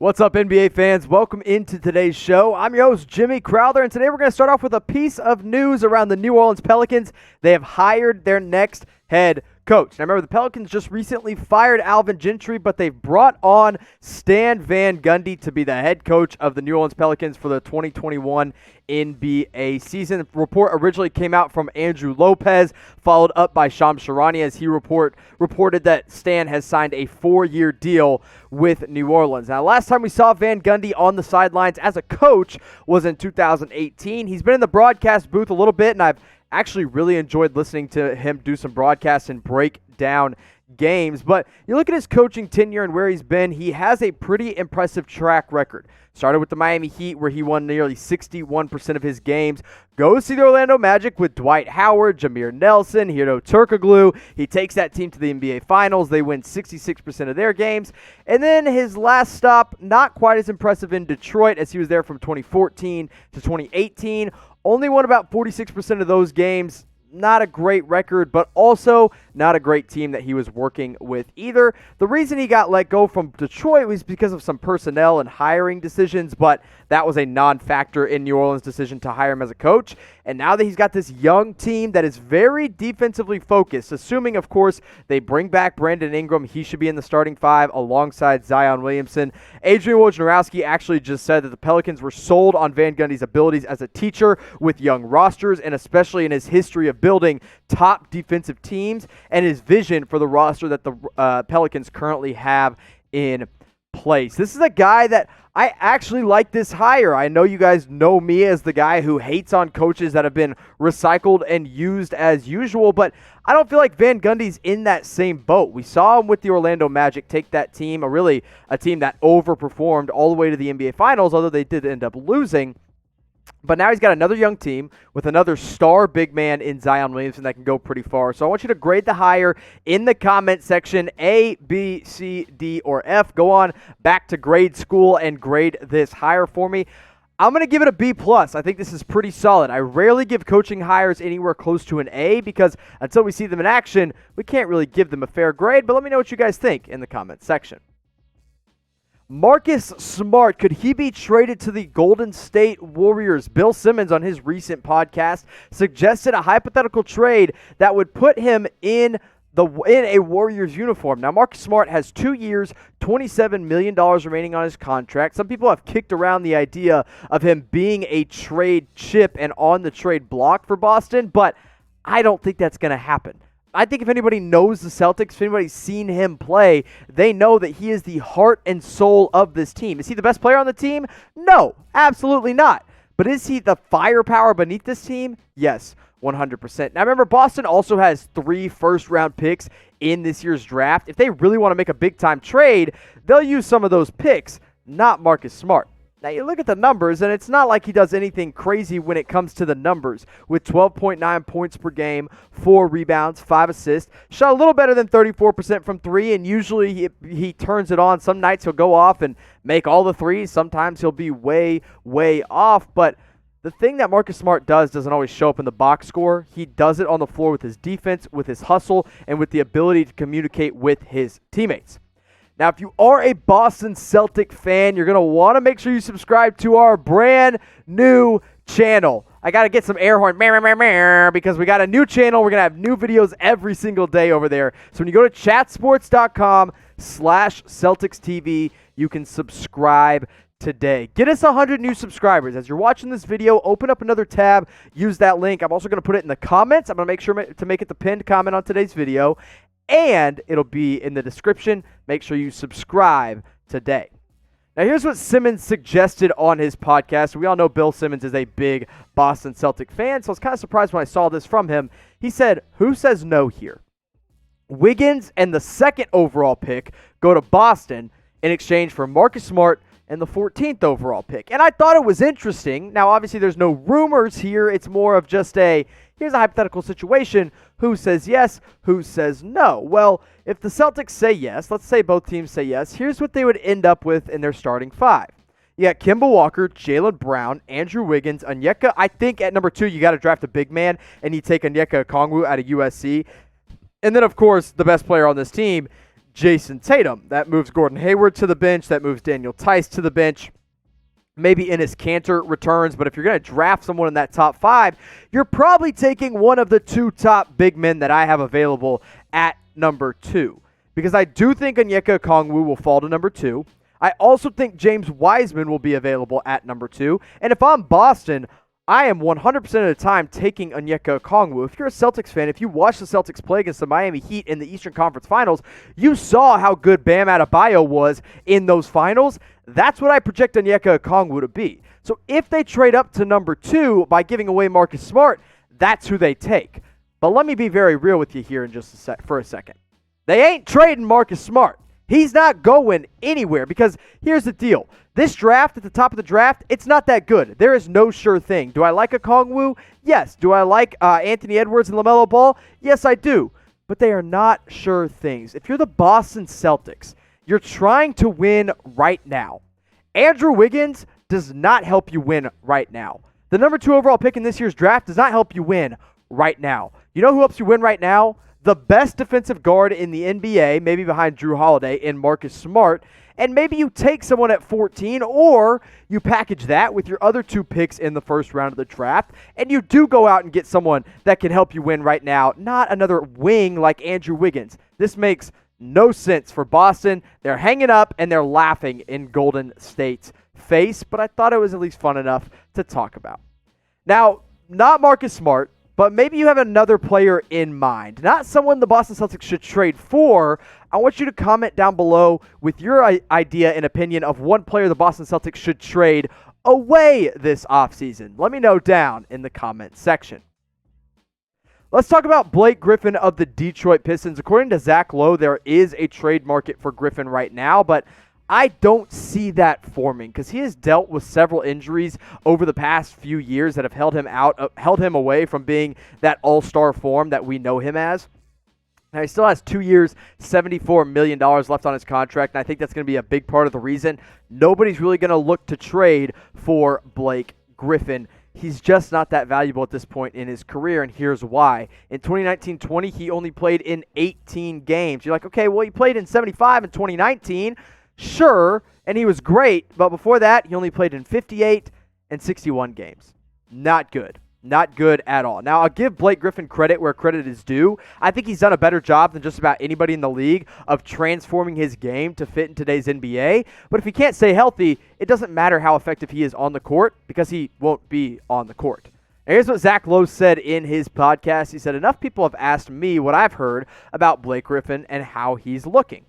What's up, NBA fans? Welcome into today's show. I'm your host, Jimmy Crowther, and today we're going to start off with a piece of news around the New Orleans Pelicans. They have hired their next head coach. Now, remember, the Pelicans just recently fired Alvin Gentry, but they've brought on Stan Van Gundy to be the head coach of the New Orleans Pelicans for the 2021 NBA season. The report originally came out from Andrew Lopez, followed up by Shams Charania, as he reported that Stan has signed a 4-year deal with New Orleans. Now, last time we saw Van Gundy on the sidelines as a coach was in 2018. He's been in the broadcast booth a little bit, and I've actually really enjoyed listening to him do some broadcasts and break down games. But you look at his coaching tenure and where he's been, he has a pretty impressive track record. Started with the Miami Heat, where he won nearly 61% of his games. Goes to the Orlando Magic with Dwight Howard, Jameer Nelson, Hedo Turkoglu. He takes that team to the NBA Finals. They win 66% of their games. And then his last stop, not quite as impressive in Detroit, as he was there from 2014 to 2018. Only won about 46% of those games. Not a great record, but also not a great team that he was working with either. The reason he got let go from Detroit was because of some personnel and hiring decisions, but that was a non-factor in New Orleans' decision to hire him as a coach. And now that he's got this young team that is very defensively focused, assuming, of course, they bring back Brandon Ingram, he should be in the starting five alongside Zion Williamson. Adrian Wojnarowski actually just said that the Pelicans were sold on Van Gundy's abilities as a teacher with young rosters, and especially in his history of building top defensive teams and his vision for the roster that the Pelicans currently have in place. This is a guy that I actually like this hire. I know you guys know me as the guy who hates on coaches that have been recycled and used as usual, but I don't feel like Van Gundy's in that same boat. We saw him with the Orlando Magic take that team, a team that overperformed all the way to the NBA Finals, although they did end up losing. But now he's got another young team with another star big man in Zion Williamson that can go pretty far. So I want you to grade the hire in the comment section, A, B, C, D, or F. Go on back to grade school and grade this hire for me. I'm going to give it a B+. I think this is pretty solid. I rarely give coaching hires anywhere close to an A because until we see them in action, we can't really give them a fair grade. But let me know what you guys think in the comment section. Marcus Smart, could he be traded to the Golden State Warriors? Bill Simmons on his recent podcast suggested a hypothetical trade that would put him in a Warriors uniform. Now, Marcus Smart has 2 years, $27 million remaining on his contract. Some people have kicked around the idea of him being a trade chip and on the trade block for Boston, but I don't think that's going to happen. I think if anybody knows the Celtics, if anybody's seen him play, they know that he is the heart and soul of this team. Is he the best player on the team? No, absolutely not. But is he the firepower beneath this team? Yes, 100%. Now remember, Boston also has 3 first-round picks in this year's draft. If they really want to make a big-time trade, they'll use some of those picks, not Marcus Smart. Now, you look at the numbers, and it's not like he does anything crazy when it comes to the numbers. With 12.9 points per game, 4 rebounds, 5 assists. Shot a little better than 34% from 3, and usually he turns it on. Some nights he'll go off and make all the threes. Sometimes he'll be way, way off. But the thing that Marcus Smart doesn't always show up in the box score. He does it on the floor with his defense, with his hustle, and with the ability to communicate with his teammates. Now, if you are a Boston Celtic fan, you're going to want to make sure you subscribe to our brand new channel. I got to get some air horn because we got a new channel. We're going to have new videos every single day over there. So when you go to chatsports.com/CelticsTV, you can subscribe today. Get us 100 new subscribers. As you're watching this video, open up another tab, use that link. I'm also going to put it in the comments. I'm going to make sure to make it the pinned comment on today's video. And it'll be in the description. Make sure you subscribe today. Now, here's what Simmons suggested on his podcast. We all know Bill Simmons is a big Boston Celtic fan, so I was kind of surprised when I saw this from him. He said, who says no here? Wiggins and the 2nd overall pick go to Boston in exchange for Marcus Smart and the 14th overall pick. And I thought it was interesting. Now, obviously, there's no rumors here. It's more of just here's a hypothetical situation. Who says yes? Who says no? Well, if the Celtics say yes, let's say both teams say yes, here's what they would end up with in their starting 5. You got Kemba Walker, Jaylen Brown, Andrew Wiggins, Onyeka. I think at number 2, you got to draft a big man, and you take Onyeka OKONGWU out of USC. And then, of course, the best player on this team, Jason Tatum. That moves Gordon Hayward to the bench. That moves Daniel Tice to the bench. Maybe Enes Kanter returns, but if you're going to draft someone in that top 5, you're probably taking one of the 2 top big men that I have available at number 2. Because I do think Onyeka Okongwu will fall to number 2. I also think James Wiseman will be available at number 2. And if I'm Boston, I am 100% of the time taking Onyeka Okongwu. If you're a Celtics fan, if you watched the Celtics play against the Miami Heat in the Eastern Conference Finals, you saw how good Bam Adebayo was in those finals. That's what I project Onyeka Okongwu to be. So if they trade up to number 2 by giving away Marcus Smart, that's who they take. But let me be very real with you here in just for a second. They ain't trading Marcus Smart. He's not going anywhere because here's the deal. This draft, at the top of the draft, it's not that good. There is no sure thing. Do I like Okongwu? Yes. Do I like Anthony Edwards and LaMelo Ball? Yes, I do. But they are not sure things. If you're the Boston Celtics, you're trying to win right now. Andrew Wiggins does not help you win right now. The number 2 overall pick in this year's draft does not help you win right now. You know who helps you win right now? The best defensive guard in the NBA, maybe behind Drew Holiday, in Marcus Smart. And maybe you take someone at 14, or you package that with your other 2 picks in the first round of the draft, and you do go out and get someone that can help you win right now, not another wing like Andrew Wiggins. This makes no sense for Boston. They're hanging up and they're laughing in Golden State's face, but I thought it was at least fun enough to talk about. Now, not Marcus Smart, but maybe you have another player in mind, not someone the Boston Celtics should trade for. I want you to comment down below with your idea and opinion of one player the Boston Celtics should trade away this offseason. Let me know down in the comment section. Let's talk about Blake Griffin of the Detroit Pistons. According to Zach Lowe, there is a trade market for Griffin right now, but I don't see that forming because he has dealt with several injuries over the past few years that have held him away from being that all-star form that we know him as. Now, he still has 2 years, $74 million left on his contract, and I think that's going to be a big part of the reason nobody's really going to look to trade for Blake Griffin. He's just not that valuable at this point in his career, and here's why. In 2019-20, he only played in 18 games. You're like, okay, well, he played in 75 in 2019. Sure, and he was great, but before that, he only played in 58 and 61 games. Not good. Not good at all. Now, I'll give Blake Griffin credit where credit is due. I think he's done a better job than just about anybody in the league of transforming his game to fit in today's NBA. But if he can't stay healthy, it doesn't matter how effective he is on the court because he won't be on the court. And here's what Zach Lowe said in his podcast. He said, enough people have asked me what I've heard about Blake Griffin and how he's looking,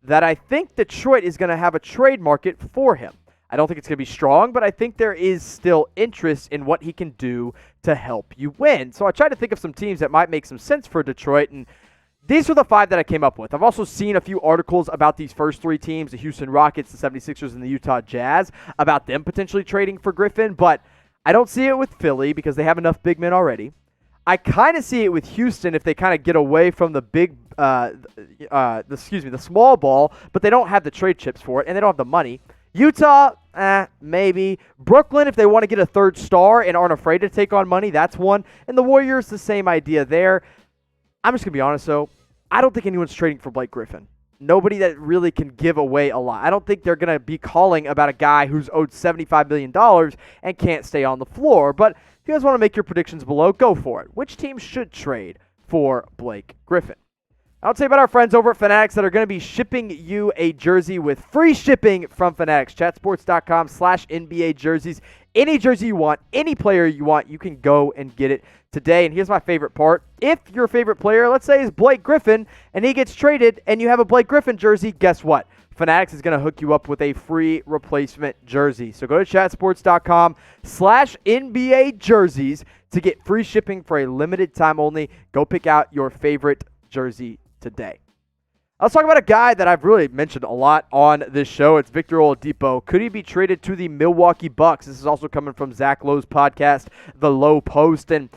that I think Detroit is going to have a trade market for him. I don't think it's going to be strong, but I think there is still interest in what he can do to help you win. So I tried to think of some teams that might make some sense for Detroit, and these were the 5 that I came up with. I've also seen a few articles about these first 3 teams, the Houston Rockets, the 76ers, and the Utah Jazz, about them potentially trading for Griffin, but I don't see it with Philly because they have enough big men already. I kind of see it with Houston if they kind of get away from the the small ball, but they don't have the trade chips for it, and they don't have the money. Utah, maybe. Brooklyn, if they want to get a 3rd star and aren't afraid to take on money, that's one. And the Warriors, the same idea there. I'm just going to be honest, though. I don't think anyone's trading for Blake Griffin. Nobody that really can give away a lot. I don't think they're going to be calling about a guy who's owed $75 million and can't stay on the floor. But if you guys want to make your predictions below, go for it. Which team should trade for Blake Griffin? I would say about our friends over at Fanatics that are going to be shipping you a jersey with free shipping from Fanatics. Chatsports.com/NBA jerseys. Any jersey you want, any player you want, you can go and get it today. And here's my favorite part. If your favorite player, let's say, is Blake Griffin, and he gets traded, and you have a Blake Griffin jersey, guess what? Fanatics is going to hook you up with a free replacement jersey. So go to chatsports.com/NBA jerseys to get free shipping for a limited time only. Go pick out your favorite jersey today. Let's talk about a guy that I've really mentioned a lot on this show. It's Victor Oladipo. Could he be traded to the Milwaukee Bucks? This is also coming from Zach Lowe's podcast, The Lowe Post. And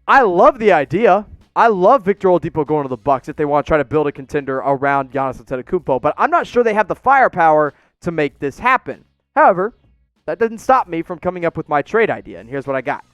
I love the idea. I love Victor Oladipo going to the Bucks if they want to try to build a contender around Giannis Antetokounmpo. But I'm not sure they have the firepower to make this happen. However, that doesn't stop me from coming up with my trade idea. And here's what I got.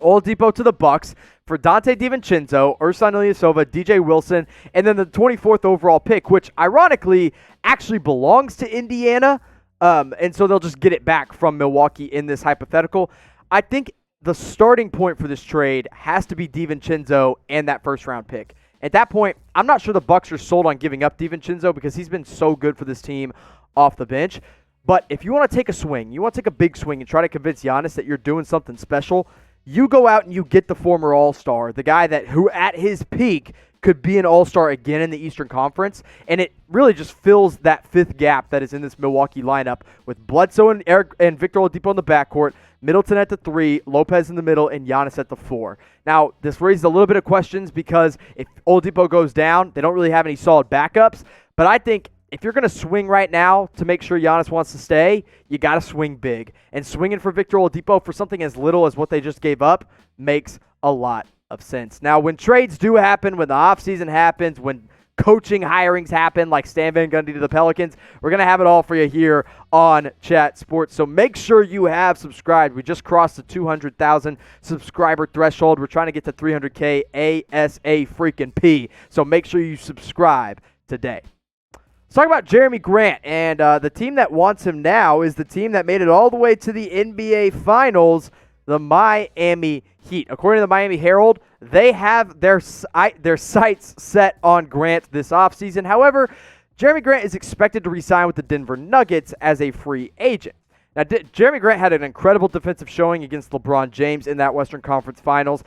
Oladipo to the Bucks for Dante DiVincenzo, Ersan Ilyasova, DJ Wilson, and then the 24th overall pick, which ironically actually belongs to Indiana, and so they'll just get it back from Milwaukee in this hypothetical. I think the starting point for this trade has to be DiVincenzo and that first-round pick. At that point, I'm not sure the Bucks are sold on giving up DiVincenzo because he's been so good for this team off the bench. But if you want to take a swing, you want to take a big swing and try to convince Giannis that you're doing something special, you go out and you get the former All-Star, the guy who at his peak could be an All-Star again in the Eastern Conference, and it really just fills that fifth gap that is in this Milwaukee lineup with Bledsoe and Victor Oladipo in the backcourt, Middleton at the 3, Lopez in the middle, and Giannis at the 4. Now, this raises a little bit of questions because if Oladipo goes down, they don't really have any solid backups, but I think if you're going to swing right now to make sure Giannis wants to stay, you got to swing big. And swinging for Victor Oladipo for something as little as what they just gave up makes a lot of sense. Now, when trades do happen, when the offseason happens, when coaching hirings happen like Stan Van Gundy to the Pelicans, we're going to have it all for you here on Chat Sports. So make sure you have subscribed. We just crossed the 200,000 subscriber threshold. We're trying to get to 300K ASA freaking P. So make sure you subscribe today. Let's talk about Jeremy Grant, and the team that wants him now is the team that made it all the way to the NBA Finals, the Miami Heat. According to the Miami Herald, they have their sights set on Grant this offseason. However, Jeremy Grant is expected to re-sign with the Denver Nuggets as a free agent. Now, Jeremy Grant had an incredible defensive showing against LeBron James in that Western Conference Finals.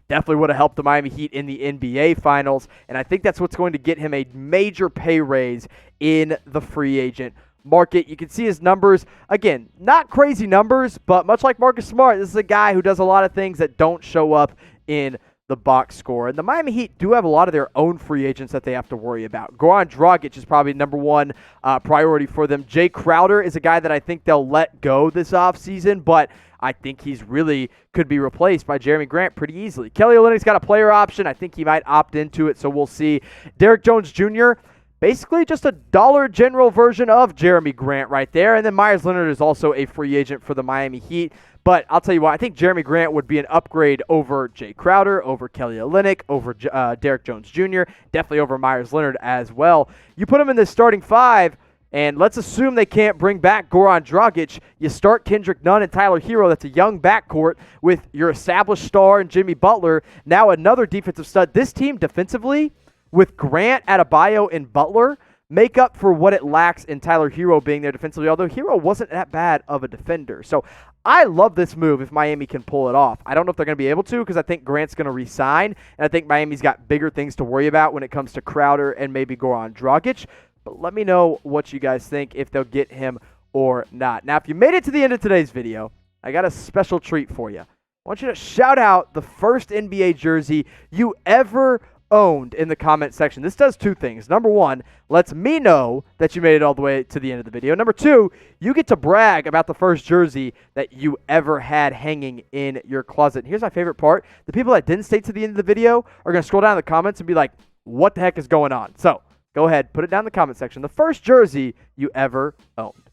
Definitely would have helped the Miami Heat in the NBA Finals, and I think that's what's going to get him a major pay raise in the free agent market. You can see his numbers. Again, not crazy numbers, but much like Marcus Smart, this is a guy who does a lot of things that don't show up in the box score. And the Miami Heat do have a lot of their own free agents that they have to worry about. Goran Dragic is probably number one priority for them. Jay Crowder is a guy that I think they'll let go this offseason, but I think he's really could be replaced by Jeremy Grant pretty easily. Kelly Olynyk's got a player option. I think he might opt into it, so we'll see. Derrick Jones Jr., basically just a Dollar General version of Jeremy Grant right there. And then Myers Leonard is also a free agent for the Miami Heat. But I'll tell you what, I think Jeremy Grant would be an upgrade over Jay Crowder, over Kelly Olynyk, over Derrick Jones Jr., definitely over Myers Leonard as well. You put him in this starting five, and let's assume they can't bring back Goran Dragic. You start Kendrick Nunn and Tyler Hero. That's a young backcourt with your established star and Jimmy Butler. Now another defensive stud. This team defensively, with Grant, Adebayo, and Butler, make up for what it lacks in Tyler Hero being there defensively, although Hero wasn't that bad of a defender. So I love this move if Miami can pull it off. I don't know if they're going to be able to because I think Grant's going to re-sign, and I think Miami's got bigger things to worry about when it comes to Crowder and maybe Goran Dragic. But let me know what you guys think, if they'll get him or not. Now, if you made it to the end of today's video, I got a special treat for you. I want you to shout out the first NBA jersey you ever owned in the comment section. This does two things. Number one, lets me know that you made it all the way to the end of the video. Number two, you get to brag about the first jersey that you ever had hanging in your closet. And here's my favorite part. The people that didn't stay to the end of the video are going to scroll down in the comments and be like, what the heck is going on? So go ahead, put it down in the comment section. The first jersey you ever owned.